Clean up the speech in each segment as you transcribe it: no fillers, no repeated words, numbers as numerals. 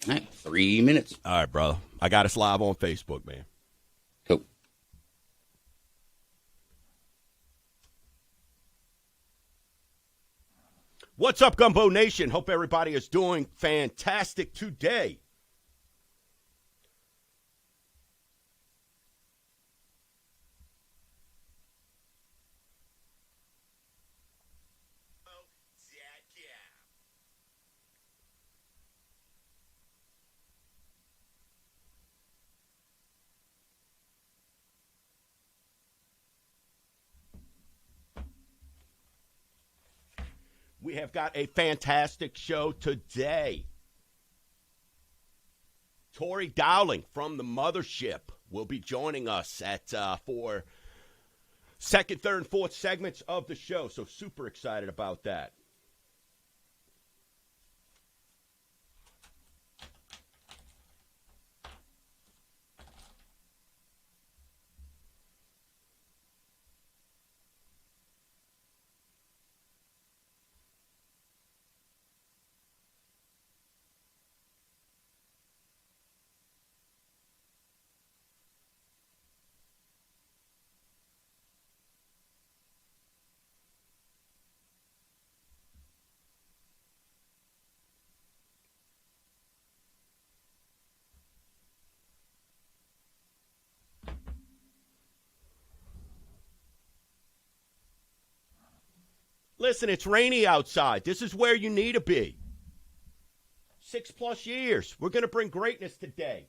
All right, 3 minutes. All right, brother. I got us live on Facebook, man. Cool. What's up, Gumbo Nation? Hope everybody is doing fantastic today. We have got a fantastic show today. Tori Dowling from the Mothership will be joining us at for second, third, and fourth segments of the show. So super excited about that. Listen, it's rainy outside. This is where you need to be. 6+ years. We're going to bring greatness today.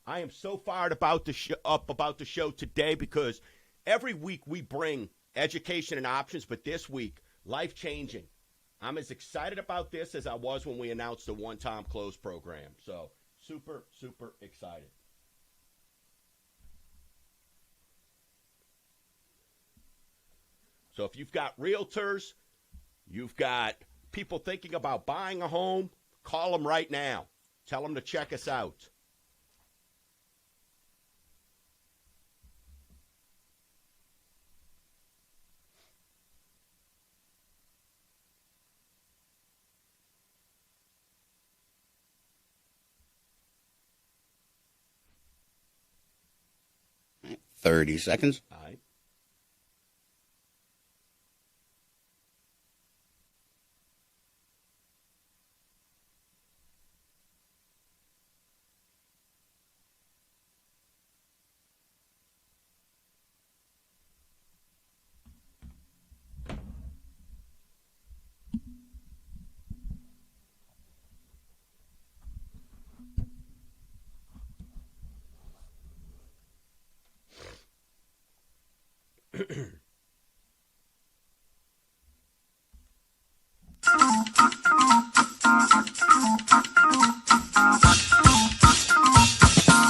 I am so fired about about the show today because every week we bring education and options, but this week, life-changing. I'm as excited about this as I was when we announced the one-time close program. So super, super excited. So if you've got realtors, you've got people thinking about buying a home, call them right now. Tell them to check us out. All right, 30 seconds. All right.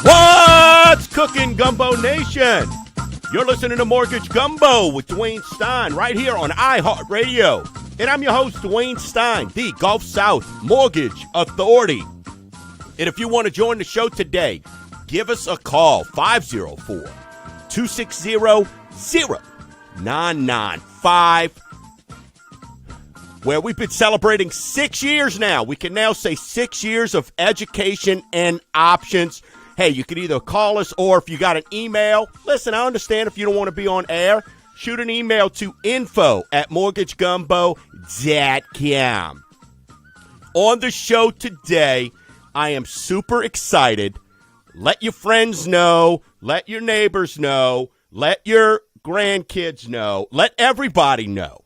What's cooking, Gumbo Nation? You're listening to Mortgage Gumbo with Dwayne Stein right here on iHeartRadio. And I'm your host, Dwayne Stein, the Gulf South Mortgage Authority. And if you want to join the show today, give us a call, 504-260-0995, where we've been celebrating 6 years now. We can now say 6 years of education and options. Hey, you can either call us or if you got an email, listen, I understand if you don't want to be on air, shoot an email to info@mortgagegumbo.com. On the show today, I am super excited. Let your friends know, let your neighbors know, let your grandkids know, let everybody know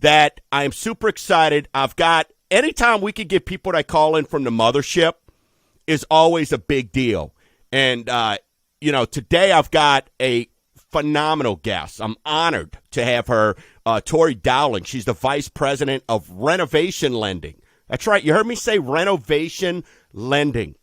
that I am super excited. I've got, anytime we can get people that call in from the mothership is always a big deal. And, today I've got a phenomenal guest. I'm honored to have her, Tori Dowling. She's the Vice President of Renovation Lending. That's right. You heard me say renovation lending.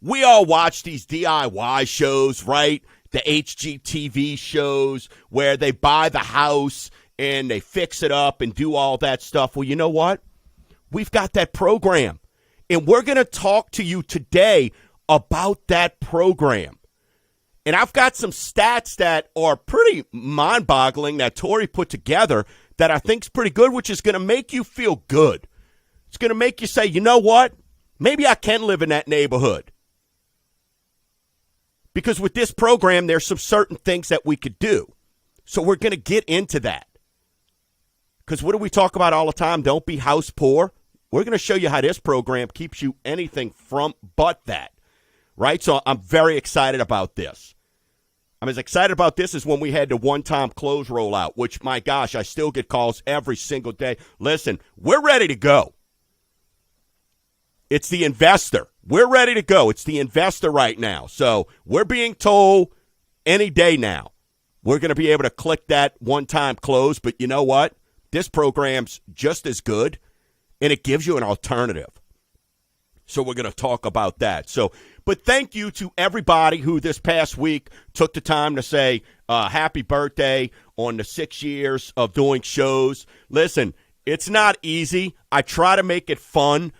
We all watch these DIY shows, right? The HGTV shows where they buy the house and they fix it up and do all that stuff. Well, you know what? We've got that program. And we're going to talk to you today about that program. And I've got some stats that are pretty mind-boggling that Tori put together that I think is pretty good, which is going to make you feel good. It's going to make you say, you know what? maybe I can live in that neighborhood. Because with this program, there's some certain things that we could do. So we're going to get into that. Because what do we talk about all the time? Don't be house poor. We're going to show you how this program keeps you anything from but that. Right? So I'm very excited about this. I'm as excited about this as when we had the one-time close rollout, which, my gosh, I still get calls every single day. Listen, we're ready to go. It's the investor. We're ready to go. It's the investor right now. So we're being told any day now we're going to be able to click that one-time close. But you know what? This program's just as good, and it gives you an alternative. So we're going to talk about that. But thank you to everybody who this past week took the time to say happy birthday on the 6 years of doing shows. Listen, it's not easy. I try to make it fun.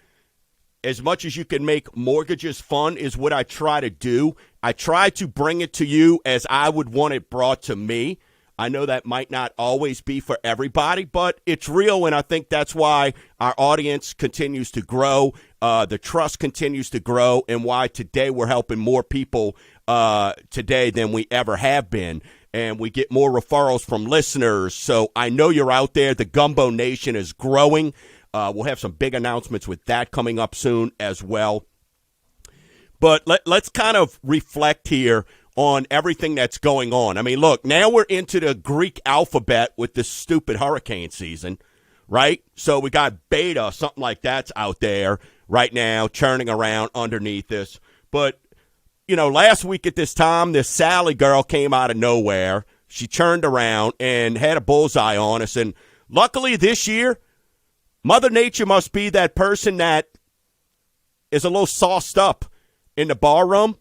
As much as you can make mortgages fun is what I try to do. I try to bring it to you as I would want it brought to me. I know that might not always be for everybody, but it's real, and I think that's why our audience continues to grow. The trust continues to grow, and why today we're helping more people today than we ever have been. And we get more referrals from listeners. So I know you're out there. The Gumbo Nation is growing. We'll have some big announcements with that coming up soon as well. But let's kind of reflect here on everything that's going on. I mean, look, now we're into the Greek alphabet with this stupid hurricane season, right? So we got Beta, something like that's out there right now, churning around underneath us. But, you know, last week at this time, this Sally girl came out of nowhere. She turned around and had a bullseye on us. And luckily this year, Mother Nature must be that person that is a little sauced up in the barroom.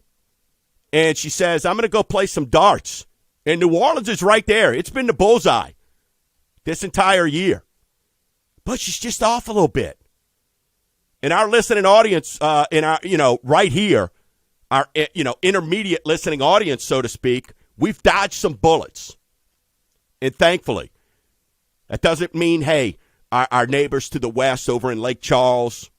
And she says, I'm going to go play some darts. And New Orleans is right there. It's been the bullseye this entire year. But she's just off a little bit. And our listening audience, in our, right here, our, intermediate listening audience, so to speak, we've dodged some bullets. And thankfully, that doesn't mean, hey, our neighbors to the west over in Lake Charles,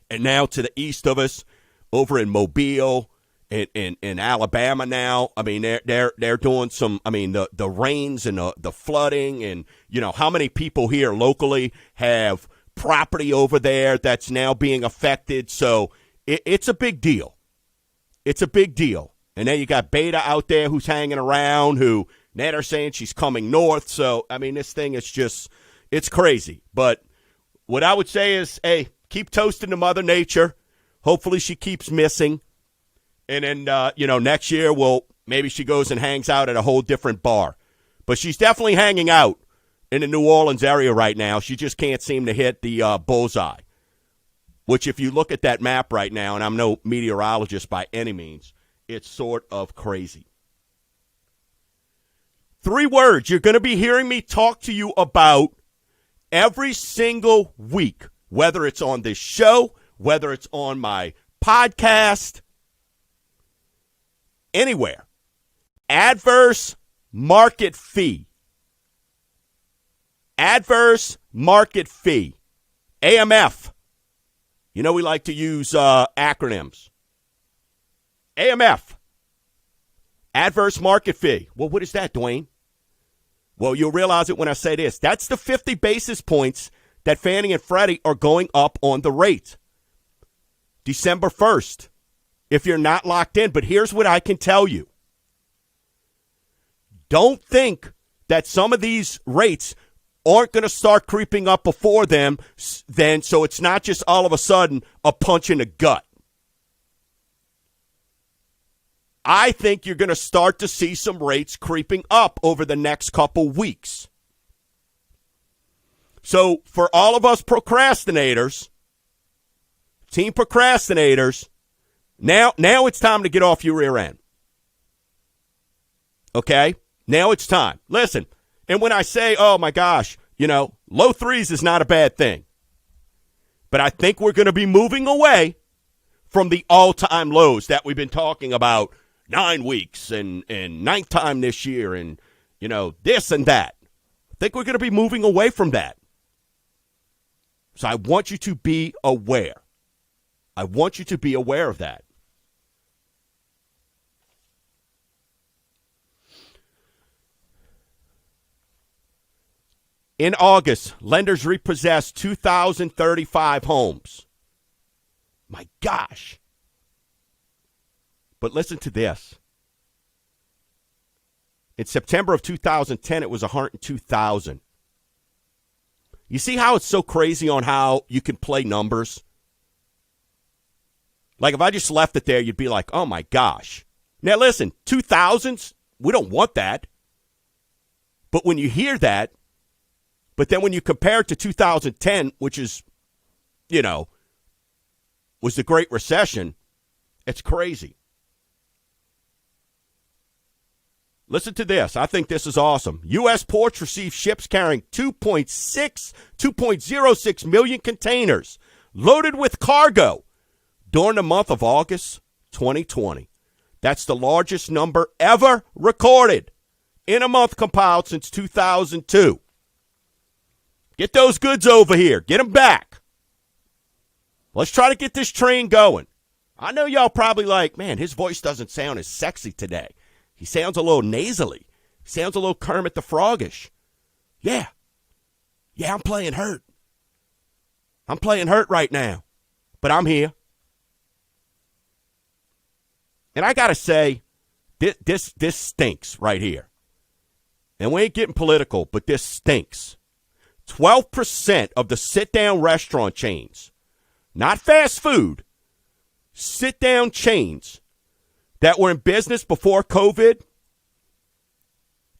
and now to the east of us over in Mobile, in Alabama now. I mean, they're doing some, I mean, the rains and the flooding, and, how many people here locally have property over there that's now being affected. So it's a big deal. It's a big deal. And then you got Beta out there who's hanging around, who now they're saying she's coming north. So, I mean, this thing is just, it's crazy. But what I would say is, hey, keep toasting to Mother Nature. Hopefully she keeps missing. And then, next year, maybe she goes and hangs out at a whole different bar. But she's definitely hanging out in the New Orleans area right now. She just can't seem to hit the bullseye, which if you look at that map right now, and I'm no meteorologist by any means, it's sort of crazy. 3 words you're going to be hearing me talk to you about every single week, whether it's on this show, whether it's on my podcast, anywhere. Adverse market fee. Adverse market fee. AMF. We like to use acronyms. AMF. Adverse market fee. Well, what is that, Dwayne? Well, you'll realize it when I say this. That's the 50 basis points that Fannie and Freddie are going up on the rate. December 1st. If you're not locked in. But here's what I can tell you. Don't think that some of these rates aren't going to start creeping up before them, then, so it's not just all of a sudden a punch in the gut. I think you're going to start to see some rates creeping up over the next couple weeks. So for all of us procrastinators, team procrastinators, now it's time to get off your rear end. Okay? Now it's time. Listen, and when I say, oh my gosh, low threes is not a bad thing. But I think we're going to be moving away from the all-time lows that we've been talking about 9 weeks and ninth time this year and, this and that. I think we're going to be moving away from that. So I want you to be aware. I want you to be aware of that. In August, lenders repossessed 2,035 homes. My gosh. But listen to this. In September of 2010, it was 102,000. You see how it's so crazy on how you can play numbers? Like if I just left it there, you'd be like, oh my gosh. Now listen, 2000s, we don't want that. But when you hear that, but then when you compare it to 2010, which is, was the Great Recession, it's crazy. Listen to this. I think this is awesome. U.S. ports receive ships carrying 2.06 million containers loaded with cargo during the month of August 2020. That's the largest number ever recorded in a month compiled since 2002. Get those goods over here. Get them back. Let's try to get this train going. I know y'all probably like, man, his voice doesn't sound as sexy today. He sounds a little nasally. He sounds a little Kermit the Froggish. Yeah, I'm playing hurt. I'm playing hurt right now. But I'm here. And I got to say, this stinks right here. And we ain't getting political, but this stinks. 12% of the sit-down restaurant chains, not fast food, sit-down chains that were in business before COVID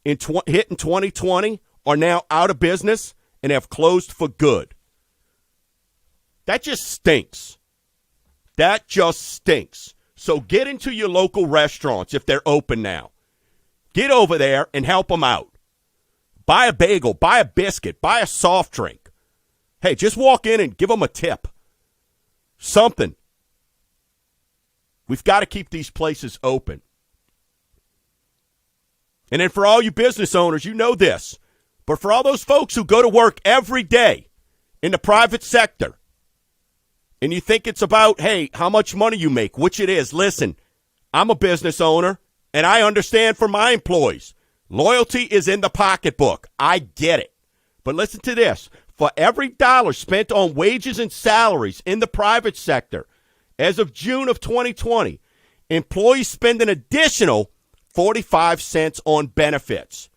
hit in 2020 are now out of business and have closed for good. That just stinks. That just stinks. So get into your local restaurants if they're open now. Get over there and help them out. Buy a bagel, buy a biscuit, buy a soft drink. Hey, just walk in and give them a tip. Something. We've got to keep these places open. And then for all you business owners, you know this. But for all those folks who go to work every day in the private sector, and you think it's about, hey, how much money you make, which it is. Listen, I'm a business owner, and I understand for my employees. Loyalty is in the pocketbook. I get it. But listen to this. For every dollar spent on wages and salaries in the private sector, as of June of 2020, employees spend an additional 45 cents on benefits,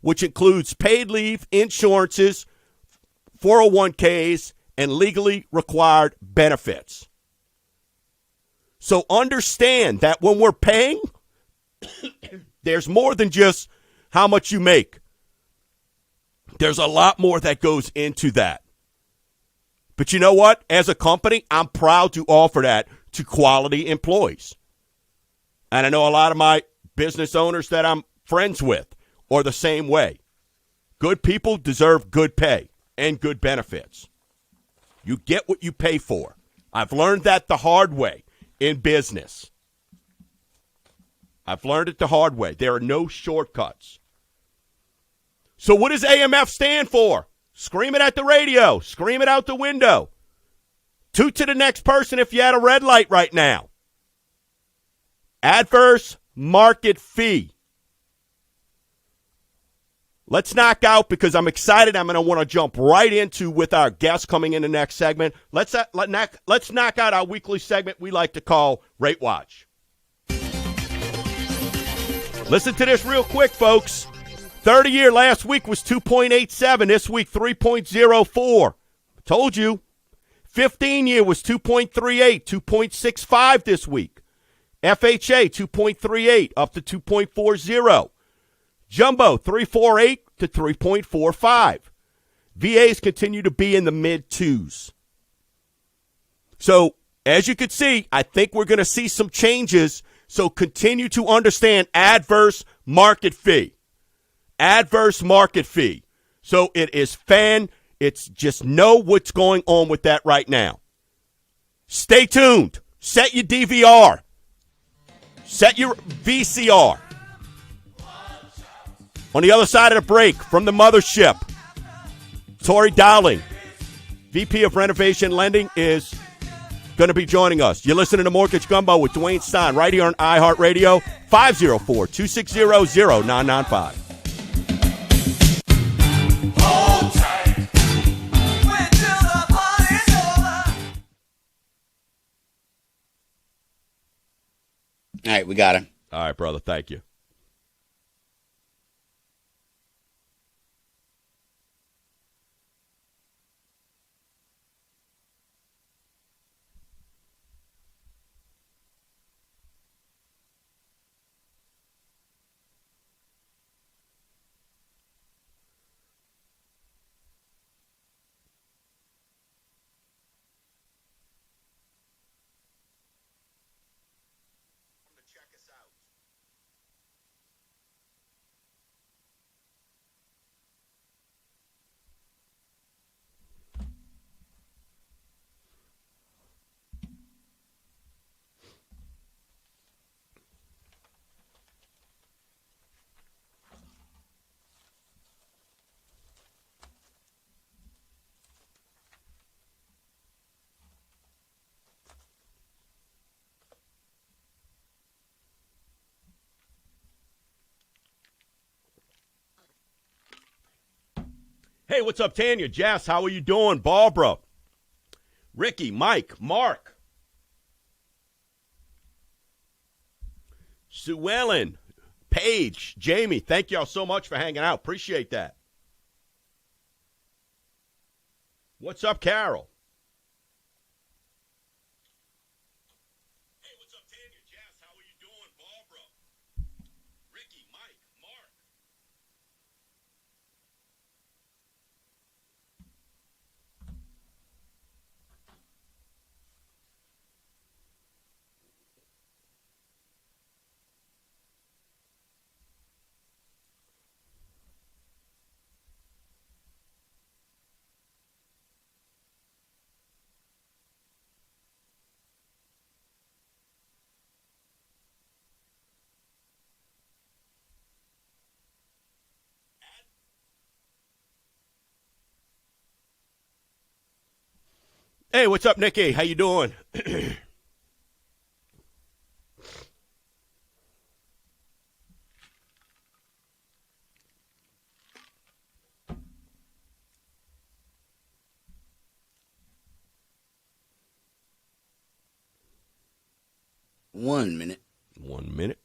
which includes paid leave, insurances, 401ks, and legally required benefits. So understand that when we're paying, there's more than just how much you make. There's a lot more that goes into that. But you know what? As a company, I'm proud to offer that to quality employees. And I know a lot of my business owners that I'm friends with are the same way. Good people deserve good pay and good benefits. You get what you pay for. I've learned that the hard way in business. I've learned it the hard way. There are no shortcuts. So what does AMF stand for? Scream it at the radio. Scream it out the window. Toot to the next person if you had a red light right now. Adverse market fee. Let's knock out, because I'm excited. I'm going to want to jump right into with our guest coming in the next segment. Let's knock out our weekly segment we like to call Rate Watch. Listen to this real quick, folks. 30-year last week was 2.87. This week, 3.04. Told you. 15-year was 2.38, 2.65 this week. FHA, 2.38, up to 2.40. Jumbo, 3.48 to 3.45. VAs continue to be in the mid-twos. So, as you can see, I think we're going to see some changes. So continue to understand adverse market fee. Adverse market fee. So it is it's just know what's going on with that right now. Stay tuned. Set your DVR. Set your VCR. On the other side of the break, from the mothership, Tori Dowling, VP of Renovation Lending, is going to be joining us. You're listening to Mortgage Gumbo with Dwayne Stein right here on iHeartRadio, 504-260-0995. Hold tight. Wait till the party's over. All right, we got him. All right, brother. Thank you. Hey, what's up, Tanya? Jess, how are you doing? Barbara, Ricky, Mike, Mark, Sue Ellen, Paige, Jamie, thank y'all so much for hanging out. Appreciate that. What's up, Carol? Hey, what's up, Tanya? Jess, how are you doing? Barbara, Ricky, Mike, Mark. Hey, what's up, Nikki? How you doing? 1 minute. 1 minute.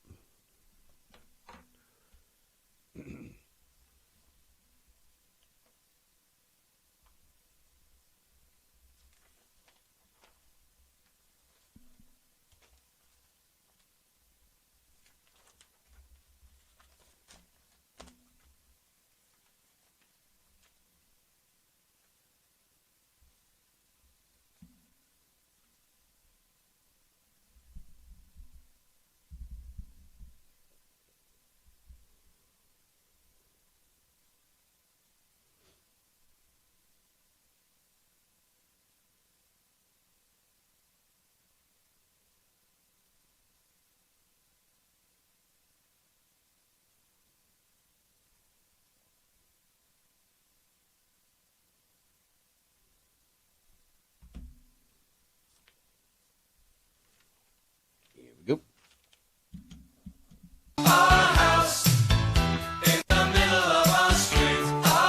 Here we go.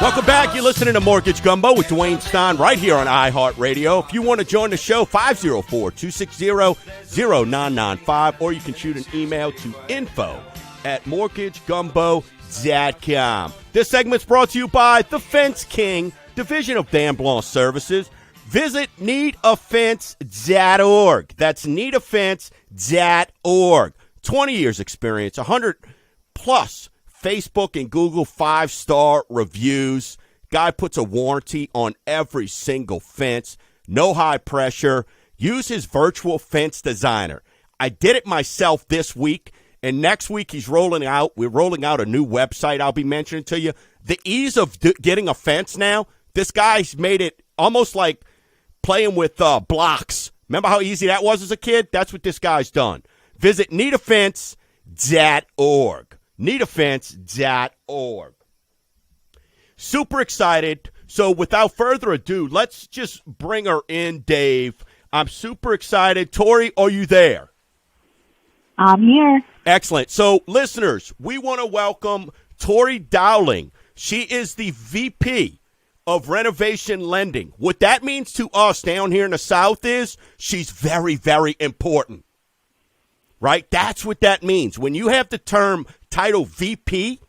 Welcome back. You're listening to Mortgage Gumbo with Dwayne Stein right here on iHeartRadio. If you want to join the show, 504-260-0995, or you can shoot an email to info@mortgagegumbo.com. This segment's brought to you by The Fence King, Division of Dan Blanc Services. Visit needoffense.org. That's needoffense.org. 20 years experience, 100-plus Facebook and Google 5-star reviews. Guy puts a warranty on every single fence. No high pressure. Use his virtual fence designer. I did it myself this week, and next week we're rolling out a new website I'll be mentioning to you. The ease of getting a fence now, this guy's made it almost like playing with blocks. Remember how easy that was as a kid? That's what this guy's done. Visit needoffense.org. needoffense.org. Super excited. So without further ado, let's just bring her in, Dave. I'm super excited. Tori, are you there? I'm here. Excellent. So, listeners, we want to welcome Tori Dowling. She is the VP of Renovation Lending. What that means to us down here in the South is she's very, very important, right? That's what that means. When you have the term title VP,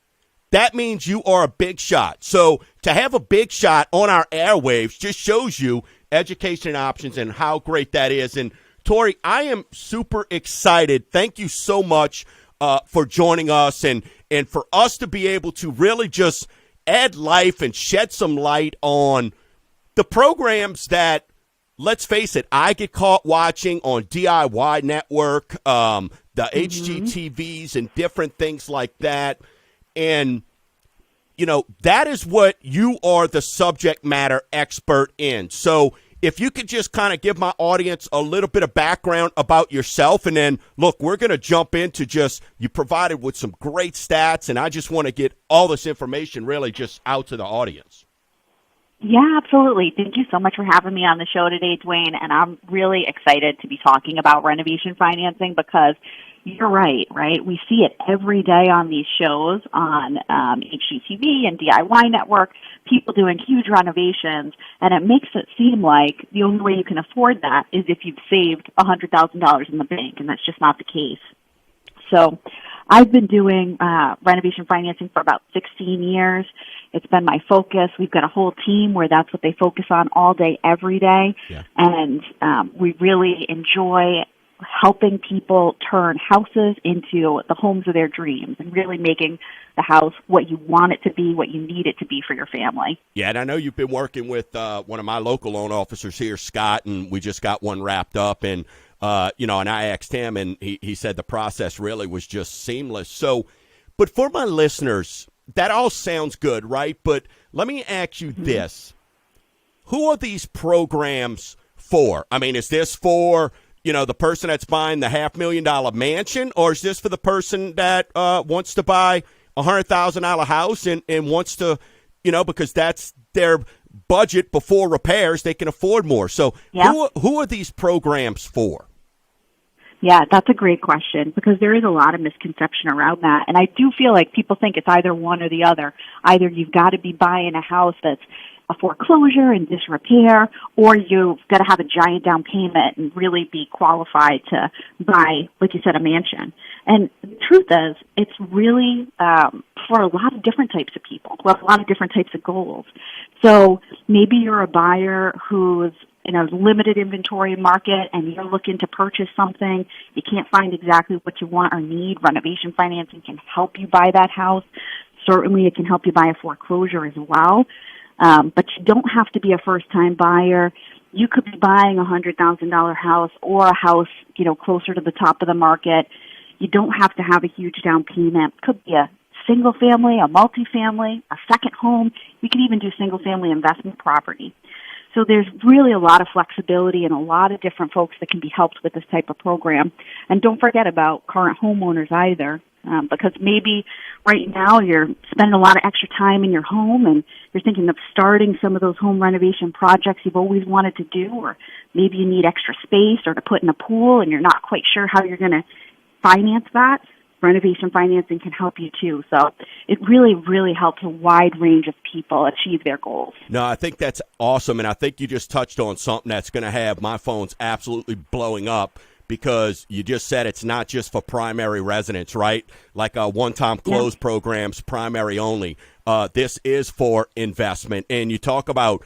that means you are a big shot. So to have a big shot on our airwaves just shows you education options and how great that is. And Tori, I am super excited. Thank you so much for joining us and for us to be able to really just add life and shed some light on the programs that, let's face it, I get caught watching on DIY Network, the HGTVs and different things like that. And, you know, that is what you are the subject matter expert in. So if you could just kind of give my audience a little bit of background about yourself, and then, look, we're going to jump into just, you provided with some great stats, and I just want to get all this information really just out to the audience. Yeah, absolutely. Thank you so much for having me on the show today, Dwayne. And I'm really excited to be talking about renovation financing because you're right? We see it every day on these shows on HGTV and DIY Network, people doing huge renovations, and it makes it seem like the only way you can afford that is if you've saved $100,000 in the bank, and that's just not the case. So I've been doing renovation financing for about 16 years. It's been my focus. We've got a whole team where that's what they focus on all day, every day. Yeah. And we really enjoy helping people turn houses into the homes of their dreams and really making the house what you want it to be, what you need it to be for your family. Yeah, and I know you've been working with one of my local loan officers here, Scott, and we just got one wrapped up. And, and I asked him, and he said the process really was just seamless. So, but for my listeners, that all sounds good, right? But let me ask you this. Who are these programs for? I mean, is this for the person that's buying the $500,000 mansion, or is this for the person that wants to buy a $100,000 house and wants to, because that's their budget before repairs, they can afford more. So who are these programs for? Yeah, that's a great question because there is a lot of misconception around that. And I do feel like people think it's either one or the other. Either you've got to be buying a house that's a foreclosure and disrepair, or you've got to have a giant down payment and really be qualified to buy, like you said, a mansion. And the truth is, it's really for a lot of different types of people who have a lot of different types of goals. So maybe you're a buyer who's in a limited inventory market and you're looking to purchase something. You can't find exactly what you want or need. Renovation financing can help you buy that house. Certainly it can help you buy a foreclosure as well. But you don't have to be a first-time buyer. You could be buying a $100,000 house or a house, closer to the top of the market. You don't have to have a huge down payment. It could be a single family, a multifamily, a second home. You can even do single-family investment property. So there's really a lot of flexibility and a lot of different folks that can be helped with this type of program. And don't forget about current homeowners either. Because maybe right now you're spending a lot of extra time in your home and you're thinking of starting some of those home renovation projects you've always wanted to do, or maybe you need extra space or to put in a pool and you're not quite sure how you're going to finance that. Renovation financing can help you too. So it really, really helps a wide range of people achieve their goals. No, I think that's awesome, and I think you just touched on something that's going to have my phones absolutely blowing up. Because you just said it's not just for primary residents, right? Like one-time close programs, primary only. This is for investment. And you talk about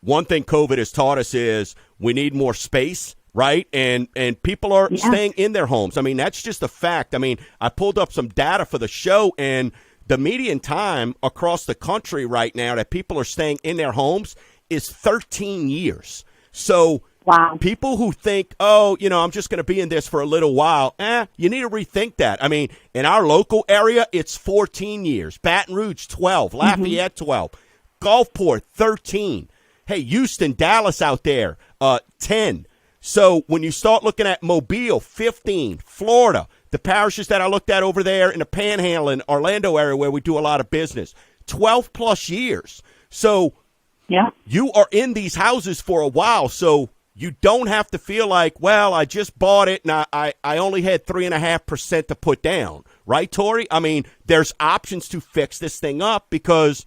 one thing COVID has taught us is we need more space, right? And people are staying in their homes. I mean, that's just a fact. I mean, I pulled up some data for the show, and the median time across the country right now that people are staying in their homes is 13 years. So wow. People who think, I'm just going to be in this for a little while, you need to rethink that. I mean, in our local area, it's 14 years. Baton Rouge, 12. Lafayette, 12. Gulfport, 13. Hey, Houston, Dallas out there, 10. So when you start looking at Mobile, 15. Florida, the parishes that I looked at over there in the Panhandle and Orlando area where we do a lot of business, 12-plus years. So you are in these houses for a while. So you don't have to feel like, well, I just bought it and I only had 3.5% to put down. Right, Tori? I mean, there's options to fix this thing up because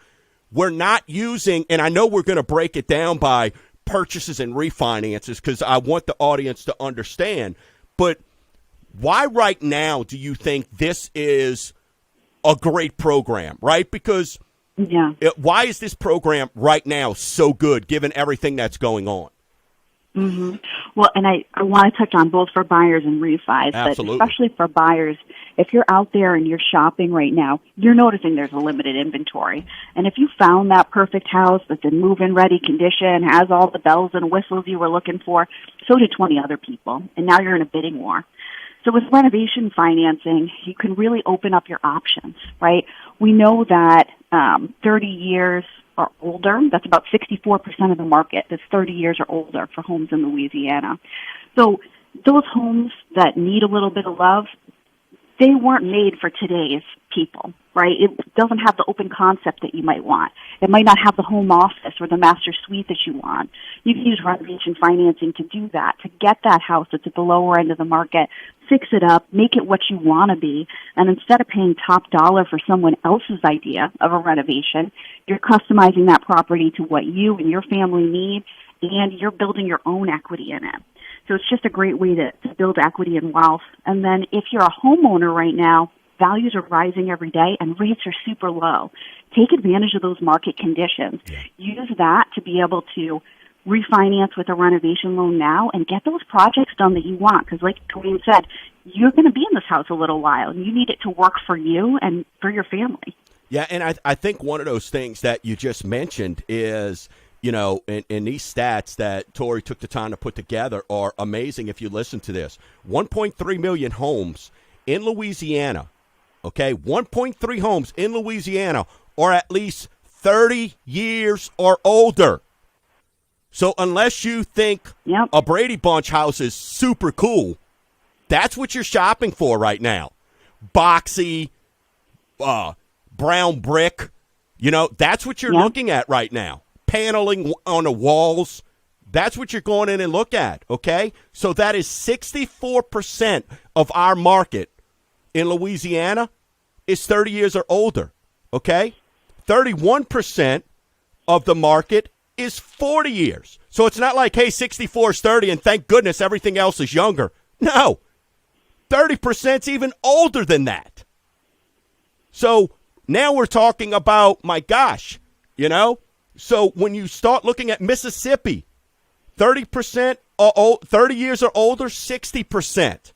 we're not using, and I know we're going to break it down by purchases and refinances because I want the audience to understand. But why right now do you think this is a great program, right? Because why is this program right now so good given everything that's going on? Mm-hmm. Well, and I want to touch on both for buyers and refis, Absolutely. but especially for buyers, if you're out there and you're shopping right now, you're noticing there's a limited inventory. And if you found that perfect house that's in move-in ready condition, has all the bells and whistles you were looking for, so did 20 other people, and now you're in a bidding war. So with renovation financing, you can really open up your options, right? We know that 30 years or older, that's about 64% of the market that's 30 years or older for homes in Louisiana. So those homes that need a little bit of love, they weren't made for today's people, right? It doesn't have the open concept that you might want. It might not have the home office or the master suite that you want. You can use renovation financing to do that, to get that house that's at the lower end of the market, fix it up, make it what you want to be, and instead of paying top dollar for someone else's idea of a renovation, you're customizing that property to what you and your family need, and you're building your own equity in it. So it's just a great way to build equity and wealth. And then if you're a homeowner right now, values are rising every day and rates are super low. Take advantage of those market conditions. Use that to be able to refinance with a renovation loan now and get those projects done that you want. Because like Dwayne said, you're going to be in this house a little while and you need it to work for you and for your family. Yeah, and I think one of those things that you just mentioned is, you know, and these stats that Tori took the time to put together are amazing if you listen to this. 1.3 million homes in Louisiana, okay? 1.3 homes in Louisiana are at least 30 years or older. So unless you think a Brady Bunch house is super cool, that's what you're shopping for right now. Boxy, brown brick, you know, that's what you're looking at right now. Paneling on the walls, that's what you're going in and look at, okay? So that is 64% of our market in Louisiana is 30 years or older, okay? 31% of the market is 40 years. So it's not like, hey, 64 is 30 and thank goodness everything else is younger. No, 30% is even older than that. So now we're talking about, my gosh, you know? So when you start looking at Mississippi, 30% 30 years or older, 60%.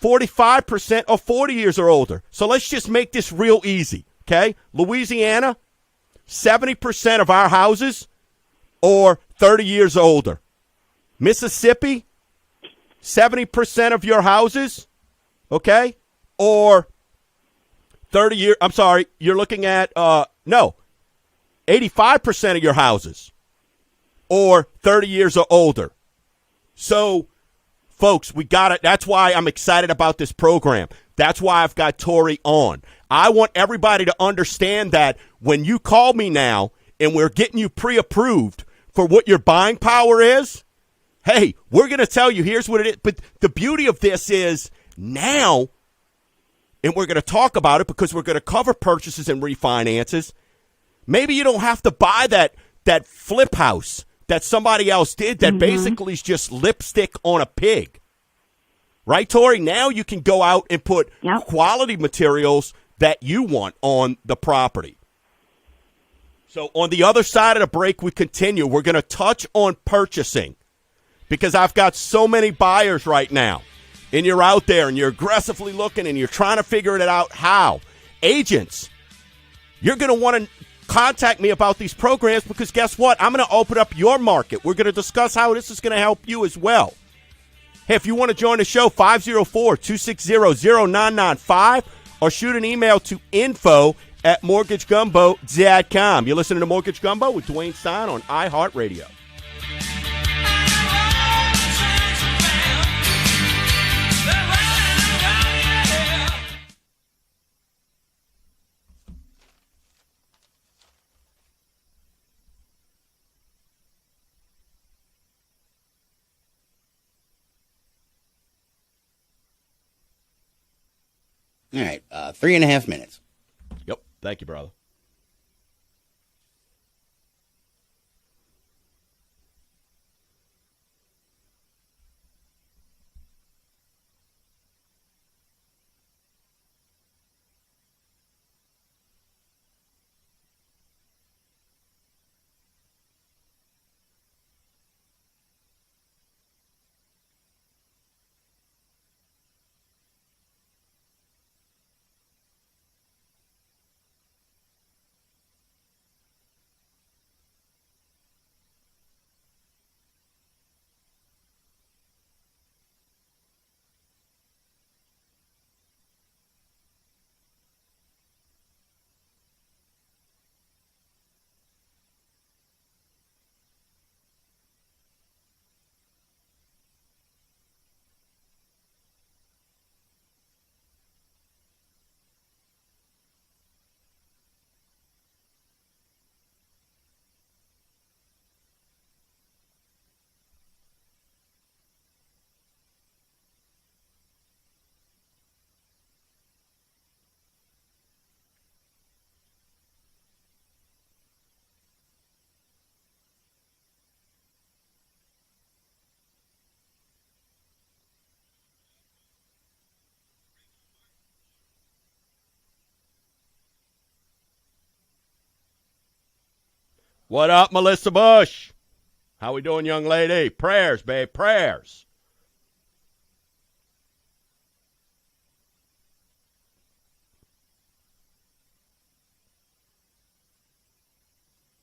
45% are 40 years or older. So let's just make this real easy, okay? Louisiana, 70% of our houses are 30 years or older. Mississippi, 70% of your houses, okay, or 30 years, I'm sorry, you're looking at, 85% of your houses or 30 years or older. So, folks, we got it. That's why I'm excited about this program. That's why I've got Tori on. I want everybody to understand that when you call me now and we're getting you pre-approved for what your buying power is, hey, we're going to tell you here's what it is. But the beauty of this is now, and we're going to talk about it because we're going to cover purchases and refinances. Maybe you don't have to buy that flip house that somebody else did that basically is just lipstick on a pig. Right, Tori? Now you can go out and put quality materials that you want on the property. So on the other side of the break, we continue. We're going to touch on purchasing because I've got so many buyers right now. And you're out there and you're aggressively looking and you're trying to figure it out how. Agents, you're going to want to contact me about these programs because guess what? I'm going to open up your market. We're going to discuss how this is going to help you as well. Hey, if you want to join the show, 504-260-0995 or shoot an email to info@mortgagegumbo.com. You're listening to Mortgage Gumbo with Dwayne Stein on iHeartRadio. All right, 3.5 minutes. Yep. Thank you, brother. What up, Melissa Bush? How we doing, young lady? Prayers, babe, prayers.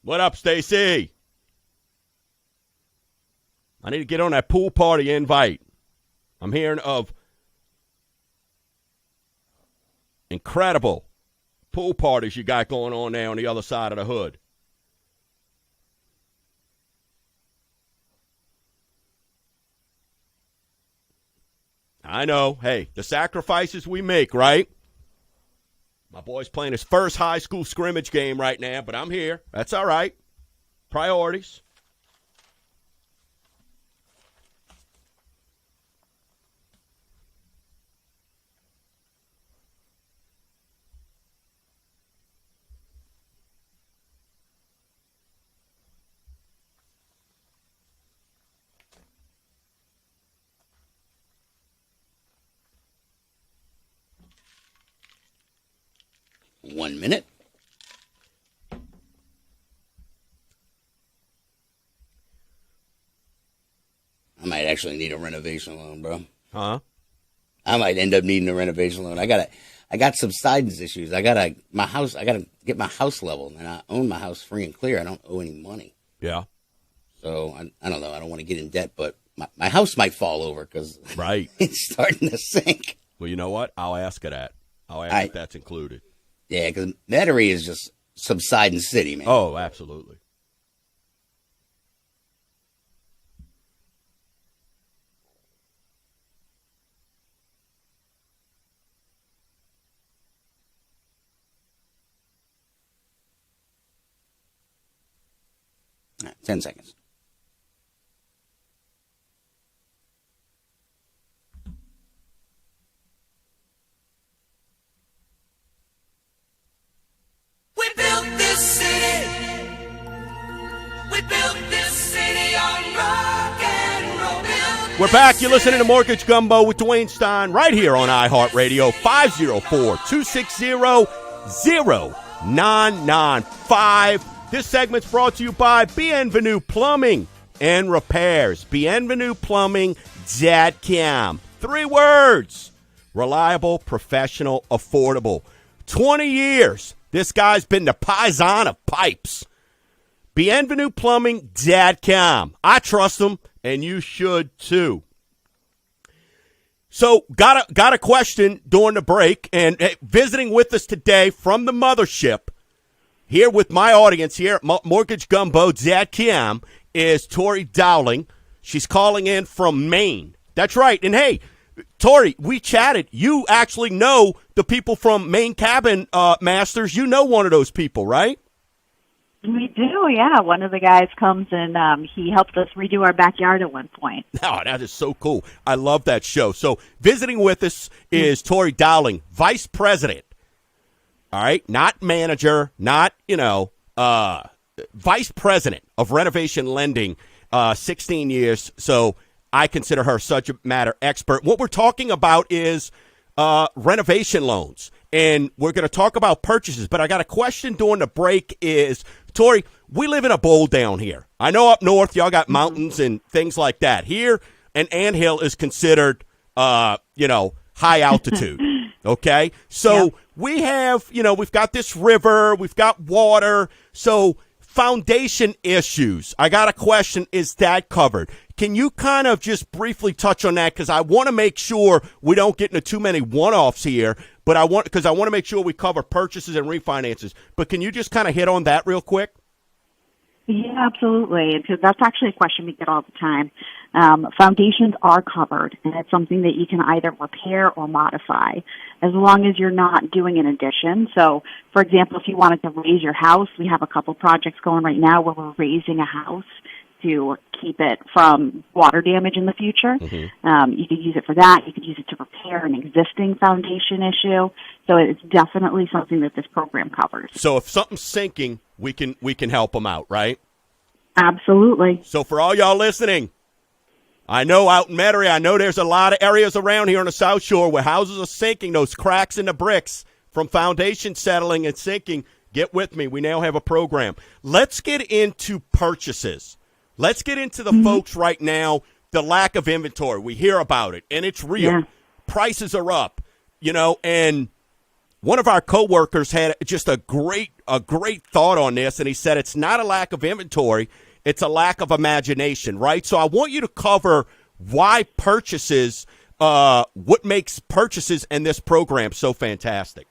What up, Stacy? I need to get on that pool party invite. I'm hearing of incredible pool parties you got going on there on the other side of the hood. I know. Hey, the sacrifices we make, right? My boy's playing his first high school scrimmage game right now, but I'm here. That's all right. Priorities. One minute. I might actually need a renovation loan, bro. Huh? I might end up needing a renovation loan. I got subsidence issues. I gotta get my house level, and I own my house free and clear. I don't owe any money. Yeah. So I don't know. I don't want to get in debt, but my house might fall over because Right. it's starting to sink. Well, you know what? I'll ask her that. I'll ask if that's included. Yeah, because Metairie is just subsidence city, man. Oh, absolutely. All right, 10 seconds. We built this city. We built this city on rock and roll. Built We're back. You're listening to Mortgage Gumbo with Dwayne Stein right here on iHeartRadio, 504-260-0995. This segment's brought to you by Bienvenue Plumbing and Repairs. BienvenuePlumbing.com. 3 words. Reliable, professional, affordable. 20 years. This guy's been the paisan of pipes. BienvenuePlumbing.com. I trust him, and you should too. So, got a question during the break, and visiting with us today from the mothership, here with my audience here at MortgageGumbo.com is Tori Dowling. She's calling in from Maine. That's right. And hey, Tori, we chatted. You actually know the people from Maine Cabin Masters. You know one of those people, right? We do, yeah. One of the guys comes and he helped us redo our backyard at one point. Oh, that is so cool. I love that show. So visiting with us is Tori Dowling, Vice President. All right, not manager, not, Vice President of Renovation Lending, 16 years. So I consider her subject matter expert. What we're talking about is renovation loans. And we're going to talk about purchases, but I got a question during the break is, Tori, we live in a bowl down here. I know up north y'all got mountains and things like that. Here, an anthill is considered, high altitude, okay? So we have, we've got this river, we've got water, so foundation issues. I got a question, is that covered? Can you kind of just briefly touch on that? Because I want to make sure we don't get into too many one-offs here, but I want to make sure we cover purchases and refinances. But can you just kind of hit on that real quick? Yeah, absolutely. Because that's actually a question we get all the time. Foundations are covered, and it's something that you can either repair or modify, as long as you're not doing an addition. So, for example, if you wanted to raise your house, we have a couple projects going right now where we're raising a house to keep it from water damage in the future. Mm-hmm. You could use it for that. You could use it to repair an existing foundation issue. So it's definitely something that this program covers. So if something's sinking, we can help them out, right? Absolutely. So for all y'all listening, I know out in Metairie, I know there's a lot of areas around here on the South Shore where houses are sinking, those cracks in the bricks from foundation settling and sinking. Get with me. We now have a program. Let's get into purchases. Let's get into the folks right now, the lack of inventory. We hear about it, and it's real. Yeah. Prices are up, and one of our coworkers had just a great thought on this, and he said it's not a lack of inventory, it's a lack of imagination, right? So I want you to cover why purchases, what makes purchases and this program so fantastic.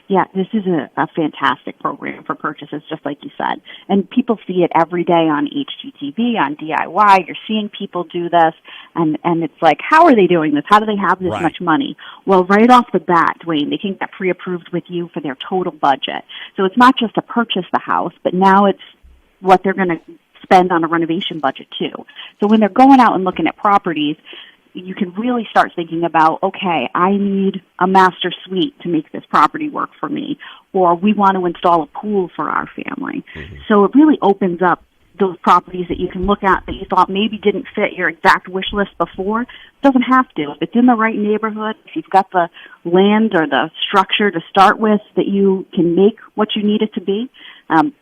Yeah, this is a fantastic program for purchases, just like you said. And people see it every day on HGTV, on DIY. You're seeing people do this, and it's like, how are they doing this? How do they have this much money? Well, right off the bat, Dwayne, they can get pre-approved with you for their total budget. So it's not just to purchase the house, but now it's what they're going to spend on a renovation budget, too. So when they're going out and looking at properties, you can really start thinking about, okay, I need a master suite to make this property work for me, or we want to install a pool for our family. Mm-hmm. So it really opens up those properties that you can look at that you thought maybe didn't fit your exact wish list before. It doesn't have to. If it's in the right neighborhood, if you've got the land or the structure to start with that you can make what you need it to be,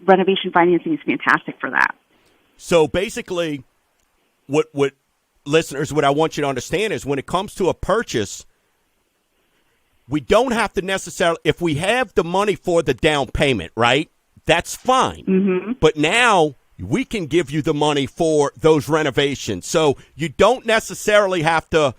renovation financing is fantastic for that. So basically, what listeners, what I want you to understand is when it comes to a purchase, we don't have to necessarily, if we have the money for the down payment, right, that's fine. Mm-hmm. But now we can give you the money for those renovations. So you don't necessarily have to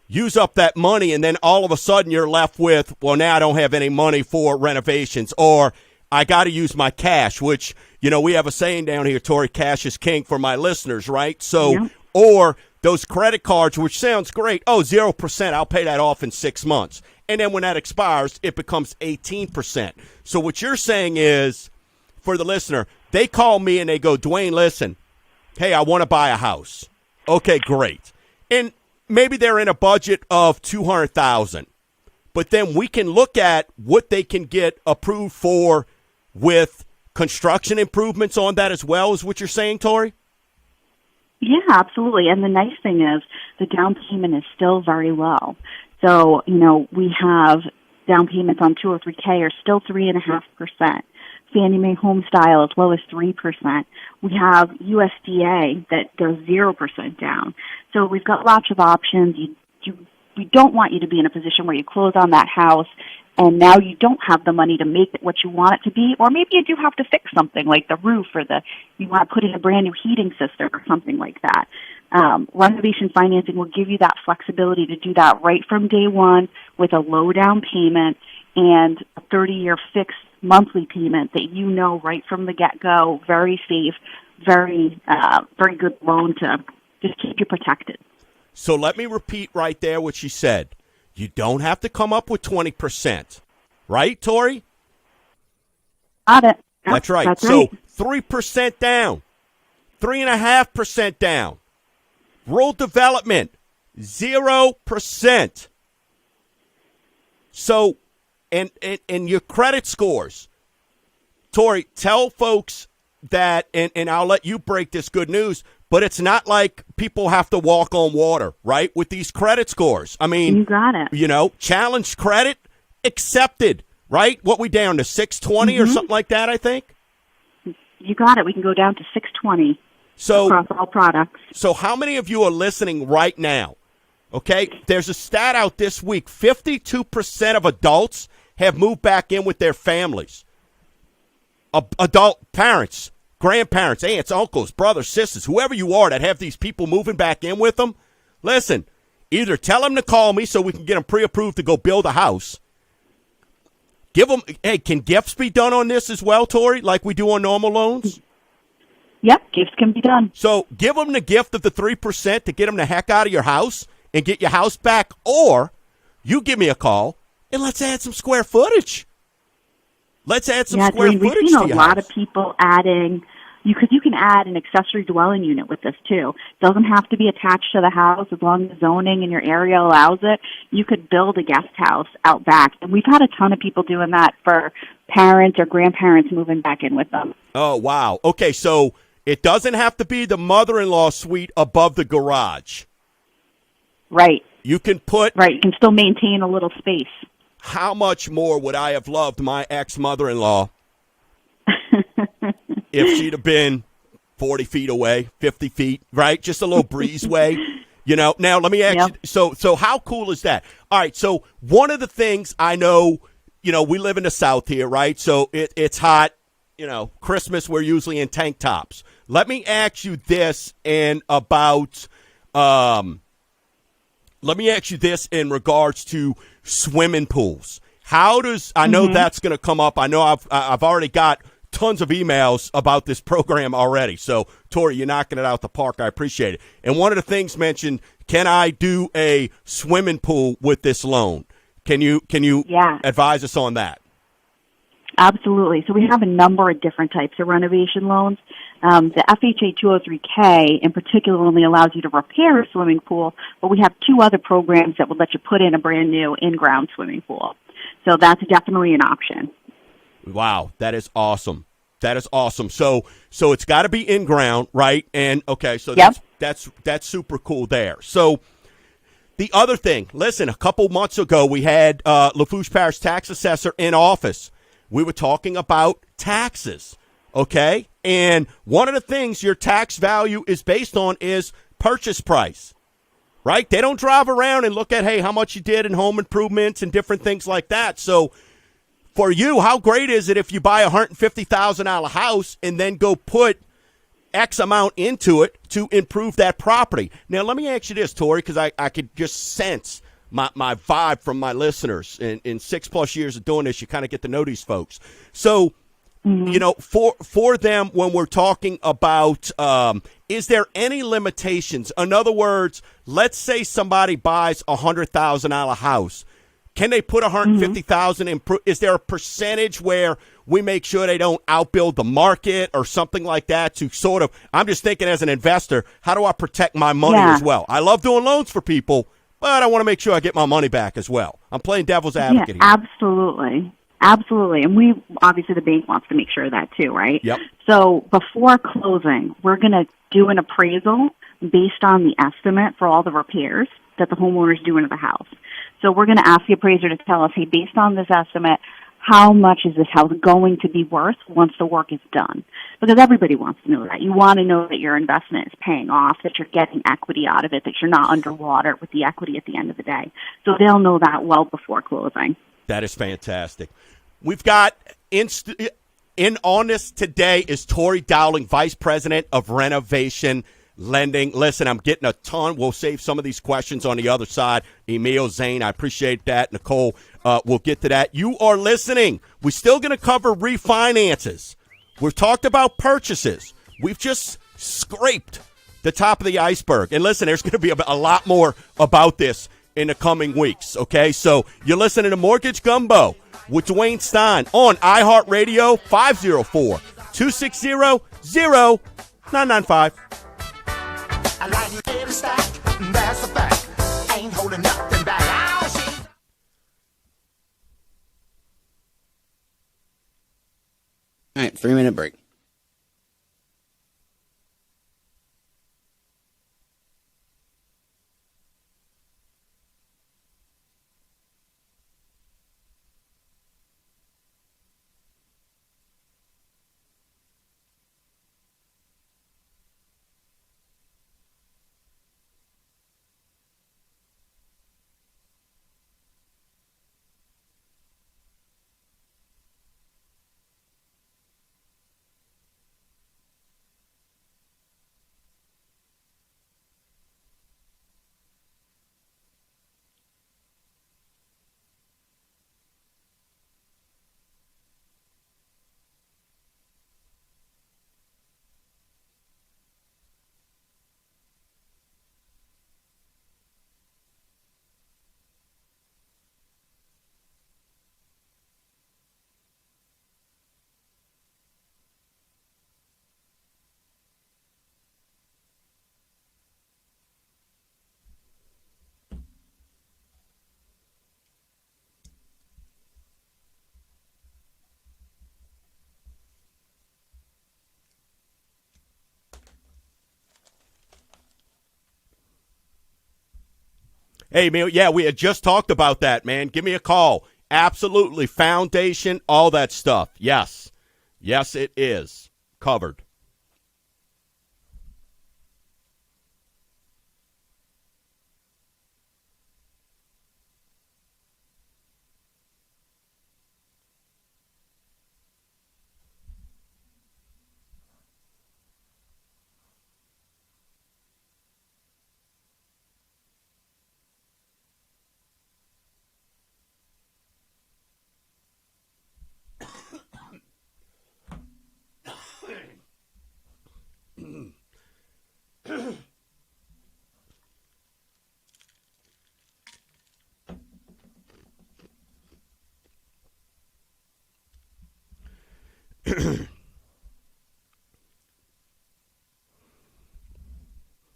use up that money and then all of a sudden you're left with, well, now I don't have any money for renovations, or I got to use my cash, which, we have a saying down here, Tori, cash is king for my listeners, right? So, or those credit cards, which sounds great. Oh, 0%, I'll pay that off in 6 months. And then when that expires, it becomes 18%. So what you're saying is, for the listener, they call me and they go, Dwayne, listen, hey, I want to buy a house. Okay, great. And maybe they're in a budget of $200,000. But then we can look at what they can get approved for with construction improvements on that as well, is what you're saying, Tori? Yeah, absolutely. And the nice thing is the down payment is still very low. So, we have down payments on 203K are still 3.5%. Fannie Mae Home Style as low as 3%. We have USDA that goes 0% down. So we've got lots of options. We don't want you to be in a position where you close on that house and now you don't have the money to make it what you want it to be, or maybe you do have to fix something like the roof or you want to put in a brand new heating system or something like that. Renovation financing will give you that flexibility to do that right from day one with a low down payment and a 30-year fixed monthly payment that right from the get-go, very safe, very good loan to just keep you protected. So let me repeat right there what she said. You don't have to come up with 20%. Right, Tori? Got it. That's right. That's so right. 3% down, 3.5% down. Rural development, 0%. So, and your credit scores. Tori, tell folks that, and I'll let you break this good news, but it's not like people have to walk on water, right, with these credit scores. I mean, You got it. Challenge credit accepted, right? What, we down to 620 or something like that, I think? You got it. We can go down to 620 So, across all products. So how many of you are listening right now? Okay, there's a stat out this week. 52% of adults have moved back in with their families. Adult parents, grandparents, aunts, uncles, brothers, sisters, whoever you are that have these people moving back in with them, listen, either tell them to call me so we can get them pre-approved to go build a house. Give them, hey, can gifts be done on this as well, Tori, like we do on normal loans? Yep, gifts can be done. So give them the gift of the 3% to get them the heck out of your house and get your house back, or you give me a call and let's add some square footage. Let's add some square Green, footage we've seen to a your lot house. of people adding, because you can add an accessory dwelling unit with this too. Doesn't have to be attached to the house as long as zoning in your area allows it. You could build a guest house out back. And we've had a ton of people doing that for parents or grandparents moving back in with them. Oh, wow. Okay, so it doesn't have to be the mother-in-law suite above the garage. Right. You can put, Right. You can still maintain a little space. how much more would I have loved my ex-mother-in-law if she'd have been 40 feet away, 50 feet, right? Just a little breezeway. Now let me ask you, so how cool is that? All right, so one of the things I know, we live in the South here, right? So it's hot. Christmas, we're usually in tank tops. Let me ask you this in regards to swimming pools. How does, I know that's going to come up. I know I've already got tons of emails about this program already. So, Tori, you're knocking it out the park. I appreciate it. And one of the things mentioned, can I do a swimming pool with this loan? Can you advise us on that? Absolutely. So we have a number of different types of renovation loans. The FHA 203K in particular only allows you to repair a swimming pool, but we have two other programs that would let you put in a brand new in-ground swimming pool. So that's definitely an option. Wow, that is awesome. That is awesome. So it's got to be in-ground, right? And okay, so that's super cool there. So the other thing, listen, a couple months ago we had Lafourche Parish tax assessor in office. We were talking about taxes, okay? And one of the things your tax value is based on is purchase price, right? They don't drive around and look at, hey, how much you did in home improvements and different things like that. So for you, how great is it if you buy a $150,000 house and then go put X amount into it to improve that property? Now, let me ask you this, Tori, because I could just sense my vibe from my listeners. In 6+ years of doing this, you kind of get to know these folks. So, for them, when we're talking about, is there any limitations? In other words, let's say somebody buys a $100,000 house. Can they put $150,000 in? Is there a percentage where we make sure they don't outbuild the market or something like that to sort of, I'm just thinking as an investor, how do I protect my money as well? I love doing loans for people, but I want to make sure I get my money back as well. I'm playing devil's advocate here. Absolutely. Absolutely. And obviously the bank wants to make sure of that too, right? Yep. So before closing, we're going to do an appraisal based on the estimate for all the repairs that the homeowner's doing to the house. So we're going to ask the appraiser to tell us, hey, based on this estimate, how much is this house going to be worth once the work is done? Because everybody wants to know that. You want to know that your investment is paying off, that you're getting equity out of it, that you're not underwater with the equity at the end of the day. So they'll know that well before closing. That is fantastic. We've got in on this today is Tori Dowling, Vice President of Renovation Lending. Listen, I'm getting a ton. We'll save some of these questions on the other side. Emil, Zane, I appreciate that. Nicole, we'll get to that. You are listening. We're still going to cover refinances. We've talked about purchases. We've just scraped the top of the iceberg. And listen, there's going to be a lot more about this in the coming weeks, okay? So you're listening to Mortgage Gumbo with Dwayne Stein on iHeartRadio, 504-260-0995. I like every stack, that's a fact. Ain't holding nothing back. Ow, shit. All right, 3-minute break. Hey, man, yeah, we had just talked about that, man. Give me a call. Absolutely. Foundation, all that stuff. Yes. Yes, it is. Covered.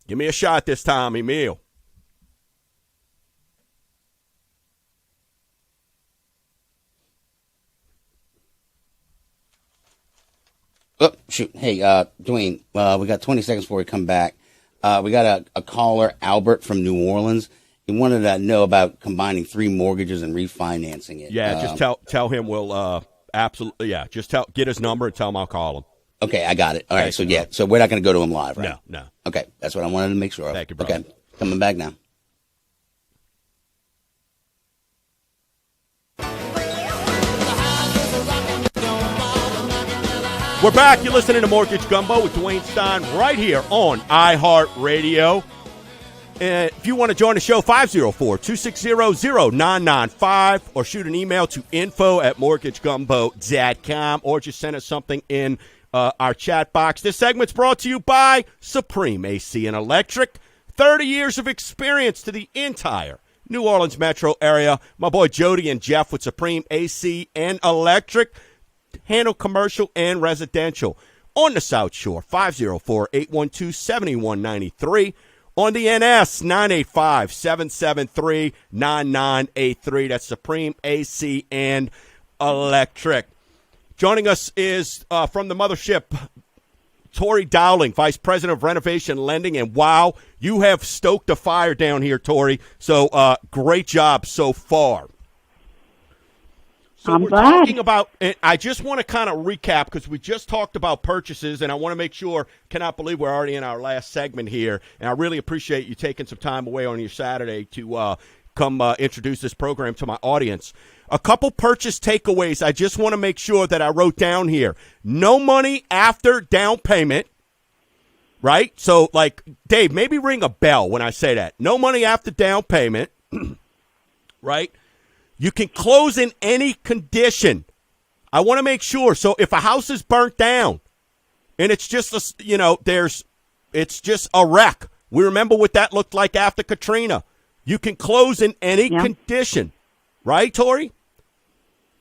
Give me a shot this time, Emil. Oh, shoot. Hey, Dwayne, we got 20 seconds before we come back. We got a caller, Albert from New Orleans. He wanted to know about combining 3 mortgages and refinancing it. Yeah, just tell him we'll absolutely, yeah. Just get his number and tell him I'll call him. Okay, I got it. All right, so yeah, so we're not going to go to him live, right? No. Okay, that's what I wanted to make sure of. Thank you, brother. Okay, coming back now. We're back. You're listening to Mortgage Gumbo with Dwayne Stein right here on iHeartRadio. If you want to join the show, 504-260-0995 or shoot an email to info@mortgagegumbo.com or just send us something in our chat box. This segment's brought to you by Supreme AC and Electric. 30 years of experience to the entire New Orleans metro area. My boy Jody and Jeff with Supreme AC and Electric. Handle commercial and residential. On the South Shore, 504-812-7193. On the NS, 985-773-9983. That's Supreme AC and Electric. Joining us is from the mothership, Tori Dowling, Vice President of Renovation Lending. And wow, you have stoked a fire down here, Tori. So great job so far. So I'm we're glad. talking about, and I just want to kind of recap because we just talked about purchases, and I want to make sure, cannot believe we're already in our last segment here, and I really appreciate you taking some time away on your Saturday to come introduce this program to my audience. A couple purchase takeaways I just want to make sure that I wrote down here. No money after down payment, right? So, like, Dave, maybe ring a bell when I say that. No money after down payment, right? You can close in any condition. I want to make sure. So if a house is burnt down and it's just, it's just a wreck. We remember what that looked like after Katrina. You can close in any Yeah. condition, right, Tori?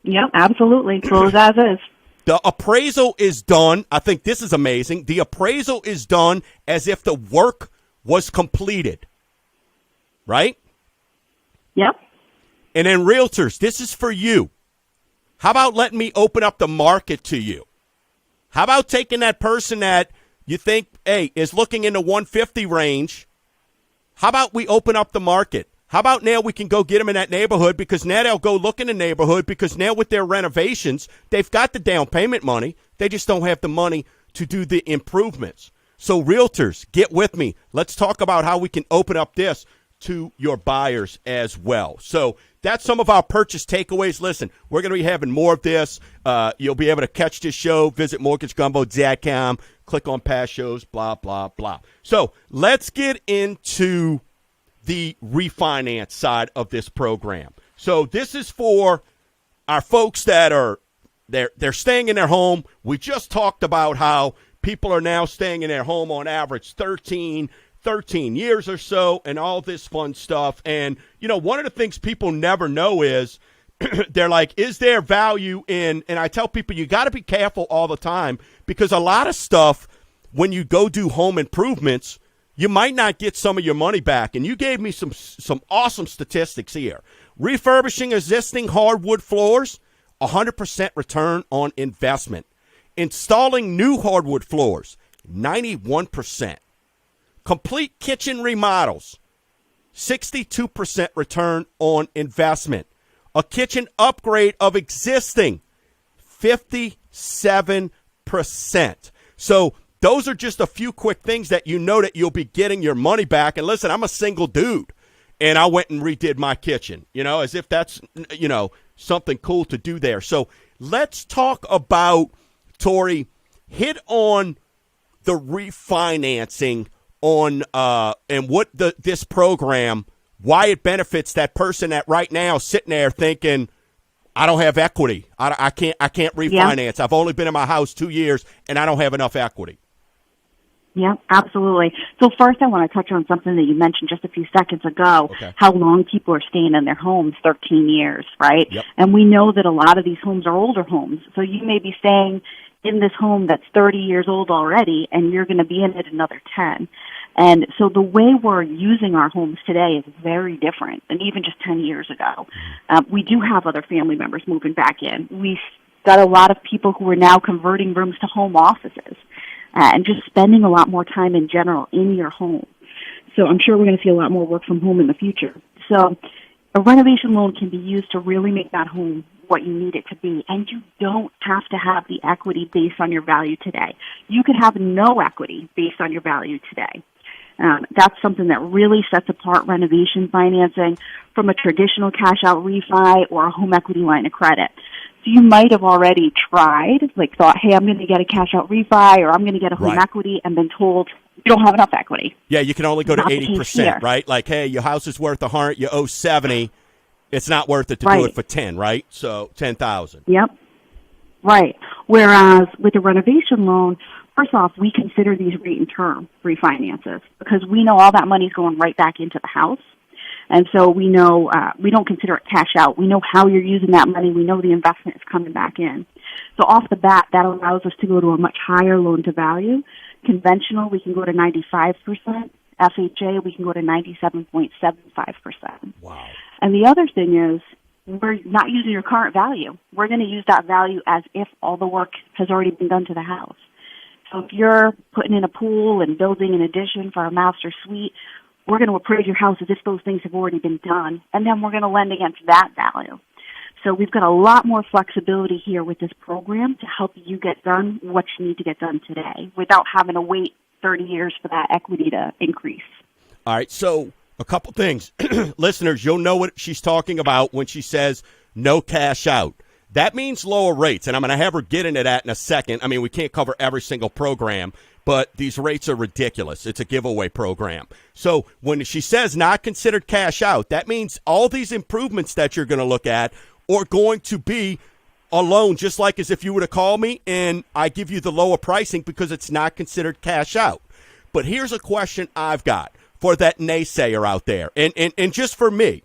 Yep, absolutely. Close as is. The appraisal is done. I think this is amazing. The appraisal is done as if the work was completed, right? Yep. And then realtors, this is for you. How about letting me open up the market to you? How about taking that person that you think, hey, is looking in the 150 range? How about we open up the market? How about now we can go get them in that neighborhood, because now they'll go look in the neighborhood, because now with their renovations, they've got the down payment money. They just don't have the money to do the improvements. So realtors, get with me. Let's talk about how we can open up this to your buyers as well. So that's some of our purchase takeaways. Listen, we're going to be having more of this. You'll be able to catch this show. Visit mortgagegumbo.com. Click on past shows, blah, blah, blah. So let's get into the refinance side of this program. So this is for our folks that are they're staying in their home. We just talked about how people are now staying in their home on average 13 years or so, and all this fun stuff. And, you know, one of the things people never know is they're like, is there value in, and I tell people you got to be careful all the time, because a lot of stuff, when you go do home improvements, you might not get some of your money back. And you gave me some awesome statistics here. Refurbishing existing hardwood floors, 100% return on investment. Installing new hardwood floors, 91%. Complete kitchen remodels, 62% return on investment. A kitchen upgrade of existing, 57%. So those are just a few quick things that you know that you'll be getting your money back. And listen, I'm a single dude, and I went and redid my kitchen, you know, as if that's, you know, something cool to do there. So let's talk about, Tori, hit on the refinancing on and what this program, why it benefits that person that right now is sitting there thinking, I don't have equity. I can't refinance. Yeah. I've only been in my house 2 years, and I don't have enough equity. Yeah, absolutely. So first I want to touch on something that you mentioned just a few seconds ago, how long people are staying in their homes, 13 years, right? Yep. And we know that a lot of these homes are older homes. So you may be staying in this home that's 30 years old already, and you're going to be in it another 10. And so the way we're using our homes today is very different than even just 10 years ago. We do have other family members moving back in. We've got a lot of people who are now converting rooms to home offices and just spending a lot more time in general in your home. So I'm sure we're going to see a lot more work from home in the future. So a renovation loan can be used to really make that home what you need it to be, and you don't have to have the equity based on your value today. You could have no equity based on your value today. That's something that really sets apart renovation financing from a traditional cash-out refi or a home equity line of credit. So you might have already tried, like thought, hey, I'm going to get a cash-out refi or I'm going to get a home equity, and been told you don't have enough equity. Yeah, you can only go to Not 80%, right? Like, hey, your house is worth 100, you owe 70. It's not worth it to do it for 10, right? So 10,000. Yep. Right. Whereas with a renovation loan, first off, we consider these rate and term refinances because we know all that money's going right back into the house. And so we know we don't consider it cash out. We know how you're using that money. We know the investment is coming back in. So off the bat, that allows us to go to a much higher loan to value. Conventional, we can go to 95%. FHA, we can go to 97.75%. Wow. And the other thing is, we're not using your current value. We're going to use that value as if all the work has already been done to the house. So if you're putting in a pool and building an addition for a master suite, we're going to appraise your house as if those things have already been done, and then we're going to lend against that value. So we've got a lot more flexibility here with this program to help you get done what you need to get done today without having to wait 30 years for that equity to increase. All right, so a couple things. Listeners, you'll know what she's talking about when she says no cash out. That means lower rates, and I'm going to have her get into that in a second. I mean, we can't cover every single program, but these rates are ridiculous. It's a giveaway program. So when she says not considered cash out, that means all these improvements that you're going to look at are going to be a loan, just like as if you were to call me and I give you the lower pricing because it's not considered cash out. But here's a question I've got. for that naysayer out there. And just for me,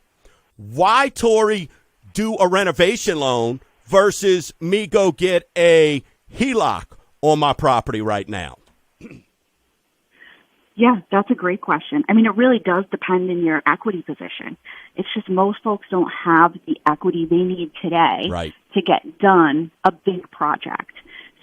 why, Tori, do a renovation loan versus me go get a HELOC on my property right now? Yeah, that's a great question. I mean, it really does depend on your equity position. It's just most folks don't have the equity they need today Right. to get done a big project.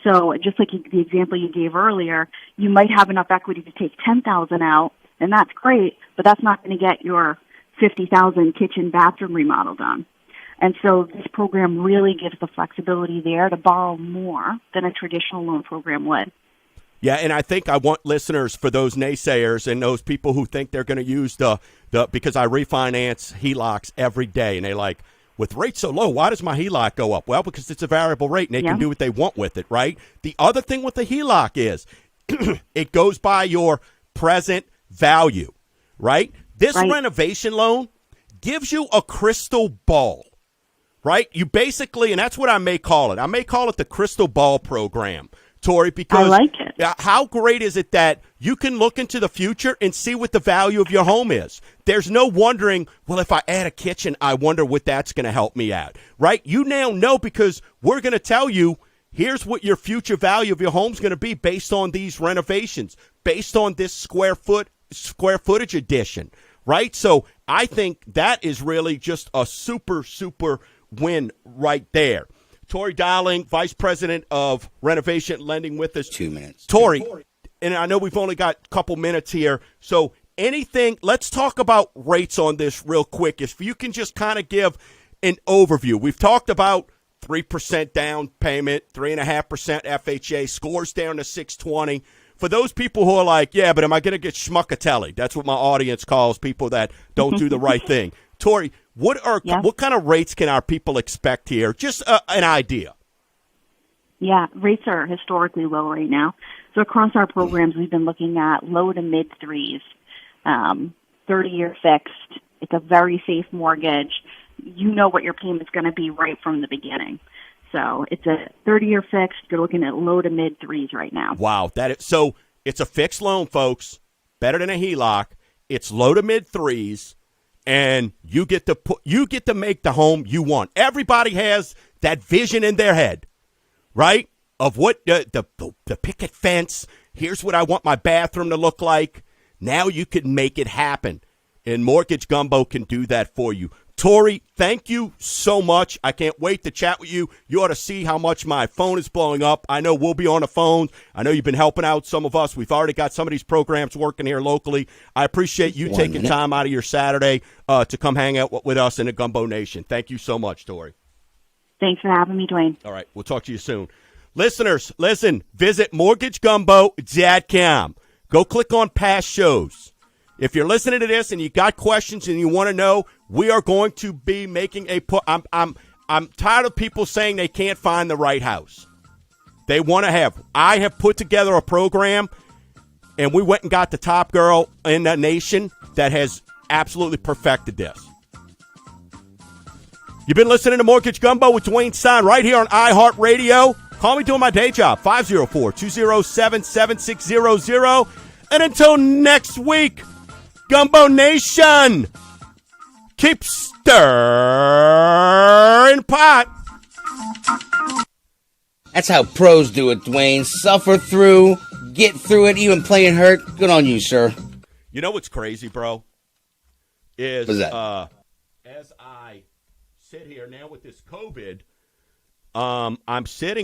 So just like the example you gave earlier, you might have enough equity to take $10,000 out, and that's great, but that's not going to get your $50,000 kitchen bathroom remodel done. And so this program really gives the flexibility there to borrow more than a traditional loan program would. Yeah, and I think I want listeners, for those naysayers and those people who think they're going to use the because I refinance HELOCs every day, and they like, with rates so low, why does my HELOC go up? Well, because it's a variable rate, and they can do what they want with it, right? The other thing with the HELOC is it goes by your present value, right? This renovation loan gives you a crystal ball, right? You basically, and that's what I may call it. I may call it the crystal ball program, Tori, because I like it. How great is it that you can look into the future and see what the value of your home is? There's no wondering, well, if I add a kitchen, I wonder what that's going to help me out, right? You now know, because we're going to tell you, here's what your future value of your home's going to be based on these renovations, based on this square footage addition, right? So I think that is really just a super, super win right there. Tori Dowling, Vice President of Renovation Lending, with us. 2 minutes. Tori, and I know we've only got a couple minutes here, so let's talk about rates on this real quick. If you can just kind of give an overview. We've talked about 3% down payment, 3.5% FHA, scores down to 620. For those people who are like, yeah, but am I going to get schmuckatelli? That's what my audience calls people that don't do the right thing. Tori, what kind of rates can our people expect here? Just an idea. Yeah, rates are historically low right now. So across our programs, we've been looking at low to mid threes, 30-year fixed. It's a very safe mortgage. You know what your payment's going to be right from the beginning. So it's a 30-year fixed. You're looking at low to mid threes right now. Wow, so it's a fixed loan, folks. Better than a HELOC. It's low to mid threes. And you get to make the home you want. Everybody has that vision in their head, right? Of what the picket fence. Here's what I want my bathroom to look like. Now you can make it happen, and Mortgage Gumbo can do that for you. Tori, thank you so much. I can't wait to chat with you. You ought to see how much my phone is blowing up. I know we'll be on the phone. I know you've been helping out some of us. We've already got some of these programs working here locally. I appreciate you taking time out of your Saturday to come hang out with us in the Gumbo Nation. Thank you so much, Tori. Thanks for having me, Dwayne. All right, we'll talk to you soon. Listeners, listen, visit mortgagegumbo.com. Go click on past shows. If you're listening to this and you got questions and you want to know, we are going to be making I'm tired of people saying they can't find the right house. They want to have. I have put together a program, and we went and got the top girl in the nation that has absolutely perfected this. You've been listening to Mortgage Gumbo with Dwayne Stein right here on iHeartRadio. Call me doing my day job, 504-207-7600. And until next week, Gumbo Nation, keep stirring pot. That's how pros do it, Dwayne. Suffer through, get through it, even playing hurt. Good on you, sir. You know what's crazy, bro? Is What's that? As I sit here now with this COVID, I'm sitting